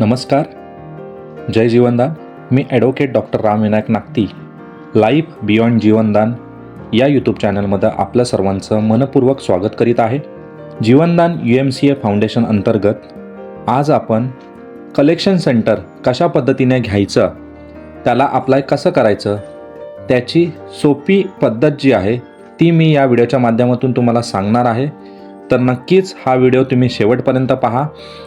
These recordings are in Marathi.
नमस्कार. जय जीवनदान. मी ॲडव्होकेट डॉक्टर रामविनायक नागती. लाईफ बियॉन्ड जीवनदान या यूट्यूब चॅनलमध्ये आपलं सर्वांचं मनपूर्वक स्वागत करीत आहे. जीवनदान UMCA फाउंडेशन अंतर्गत आज आपण कलेक्शन सेंटर कशा पद्धतीने घ्यायचं, त्याला अप्लाय कसं करायचं, त्याची सोपी पद्धत जी आहे ती मी या व्हिडिओच्या माध्यमातून तुम्हाला सांगणार आहे. तर नक्कीच हा व्हिडिओ तुम्ही शेवटपर्यंत पहा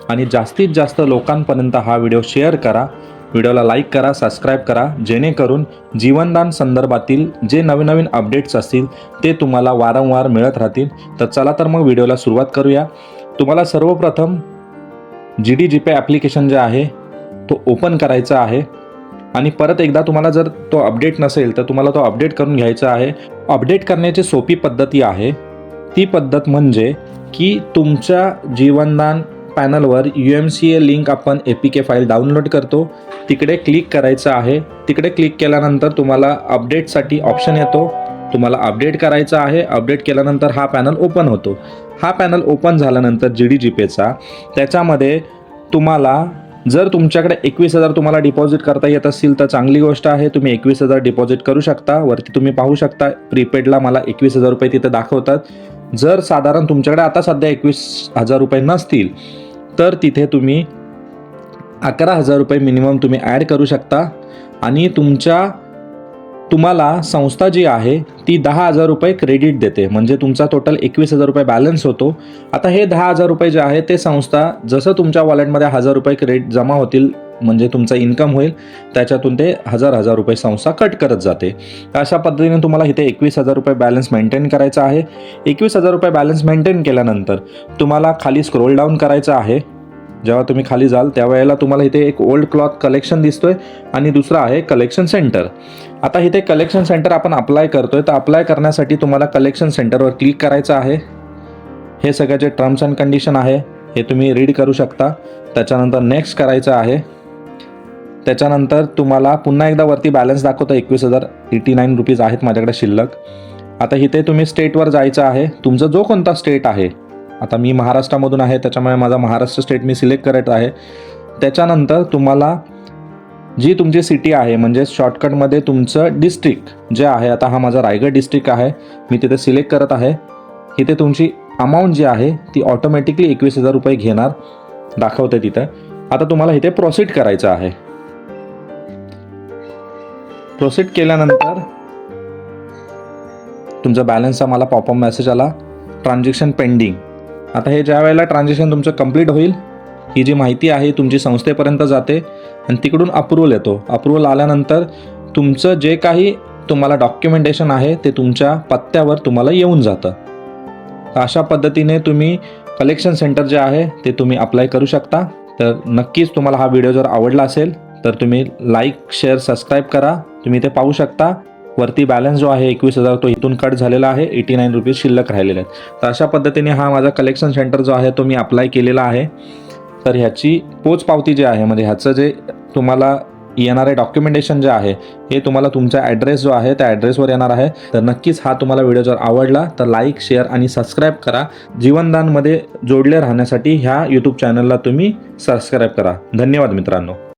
आणि जास्तीत जास्त लोकांपर्यंत हा व्हिडिओ शेअर करा. व्हिडिओला लाईक करा, सबस्क्राईब करा, जेणेकरून जीवनदान संदर्भातील जे नवीन अपडेट्स असतील ते तुम्हाला वारंवार मिळत राहतील. तर चला तर मग व्हिडिओला सुरुवात करूया. तुम्हाला सर्वप्रथम GDGPay ॲप्लिकेशन जे आहे तो ओपन करायचा आहे आणि परत एकदा तुम्हाला जर तो अपडेट नसेल तर तुम्हाला तो अपडेट करून घ्यायचा आहे. अपडेट करण्याची सोपी पद्धती आहे. ती पद्धत म्हणजे की तुमच्या जीवनदान पॅनलवर UMCA लिंक आपण APK फाईल डाउनलोड करतो, तिकडे क्लिक करायचं आहे. तिकडे क्लिक केल्यानंतर तुम्हाला अपडेटसाठी ऑप्शन येतो. तुम्हाला अपडेट करायचं आहे. अपडेट केल्यानंतर हा पॅनल ओपन होतो. हा पॅनल ओपन झाल्यानंतर GDGPayचा त्याच्यामध्ये तुम्हाला जर तुमच्याकडे 21,000 तुम्हाला डिपॉझिट करता येत असेल तर चांगली गोष्ट आहे. तुम्ही 21,000 डिपॉझिट करू शकता. वरती तुम्ही पाहू शकता प्रीपेडला मला 21,000 रुपये तिथे दाखवतात. जर साधारण तुमच्याकडे आता सध्या 21,000 रुपये नसतील तर तिथे तुम्ही 11,000 रुपये मिनिमम तुम्ही ॲड करू शकता आणि तुम्हाला संस्था जी आहे ती 10,000 रुपये क्रेडिट देते. म्हणजे तुमचा टोटल 21,000 रुपये बॅलन्स होतो. आता हे 10,000 रुपये जे आहे ते संस्था जसं तुमच्या वॉलेटमध्ये 1,000 रुपये क्रेडिट जमा होतील म्हणजे तुमचं इन्कम होईल त्याच्यातून ते 1,000 रुपये संस्था कट करत जाते. अशा पद्धतीने तुम्हाला इथे 21,000 रुपये बॅलन्स मेंटेन करायचा आहे. 21,000 रुपये बॅलन्स मेंटेन केल्यानंतर तुम्हाला खाली स्क्रोल डाऊन करायचं आहे. जेव्हा तुम्ही खाली जाल त्यावेळेला तुम्हाला इथे एक ओल्ड क्लॉथ कलेक्शन दिसतोय आणि दुसरा आहे कलेक्शन सेंटर. आता इथे कलेक्शन सेंटर आपण अप्लाय करतोय तर अप्लाय करण्यासाठी तुम्हाला कलेक्शन सेंटरवर क्लिक करायचं आहे. हे सगळे जे टर्म्स अँड कंडिशन आहे हे तुम्ही रीड करू शकता. त्याच्यानंतर नेक्स्ट करायचं आहे. त्याच्यानंतर तुम्हाला पुन्हा एकदा वरती बॅलन्स दाखवतं 21,089 रुपीज आहेत माझ्याकडे शिल्लक. आता इथे तुम्ही स्टेटवर जायचं आहे. तुमचा जो कोणता स्टेट आहे, आता मी महाराष्ट्रामधून आहे त्याच्यामुळे माझा महाराष्ट्र स्टेट मी सिलेक्ट करत आहे. त्याच्यानंतर तुम्हाला जी तुमची सिटी आहे म्हणजे शॉर्टकटमध्ये तुमचं डिस्ट्रिक्ट जे आहे, आता हा माझा रायगड डिस्ट्रिक्ट आहे, मी तिथे सिलेक्ट करत आहे. इथे तुमची अमाऊंट जी आहे ती ऑटोमॅटिकली 21,000 रुपये घेणार दाखवते तिथं. आता तुम्हाला इथे प्रोसीड करायचं आहे. प्रोसीड केल्यानंतर तुमचा बॅलन्सचा मला पॉपअप मेसेज आला, ट्रान्झॅक्शन पेंडिंग. आता हे ज्या वेळेला ट्रान्झॅक्शन तुमचं कंप्लीट होईल ही जी माहिती आहे तुमची संस्थेपर्यंत जाते आणि तिकडून अप्रूव्हल येतो. अप्रूव्हल आल्यानंतर तुमचं जे काही तुम्हाला डॉक्युमेंटेशन आहे ते तुमच्या पत्त्यावर तुम्हाला येऊन जातं. अशा पद्धतीने तुम्ही कलेक्शन सेंटर जे आहे ते तुम्ही अप्लाय करू शकता. तर नक्कीच तुम्हाला हा व्हिडिओ जर आवडला असेल तर तुम्ही लाईक, शेअर, सबस्क्राईब करा. तुम्ही ते पाहू शकता वरती बॅलन्स जो आहे 21,000 तो इथून कट झालेला आहे. 89 रुपीज शिल्लक राहिलेले आहेत. तर अशा पद्धतीने हा माझा कलेक्शन सेंटर जो आहे तो मी अप्लाय केलेला आहे. तर ह्याची पोचपावती जी आहे म्हणजे ह्याचं जे तुम्हाला येणारे डॉक्युमेंटेशन जे आहे हे तुम्हाला तुमचा ॲड्रेस जो आहे त्या ॲड्रेसवर येणार आहे. तर नक्कीच हा तुम्हाला व्हिडिओ जर आवडला तर लाईक, शेअर आणि सबस्क्राईब करा. जीवनदानमध्ये जोडले राहण्यासाठी ह्या यूट्यूब चॅनलला तुम्ही सबस्क्राईब करा. धन्यवाद मित्रांनो.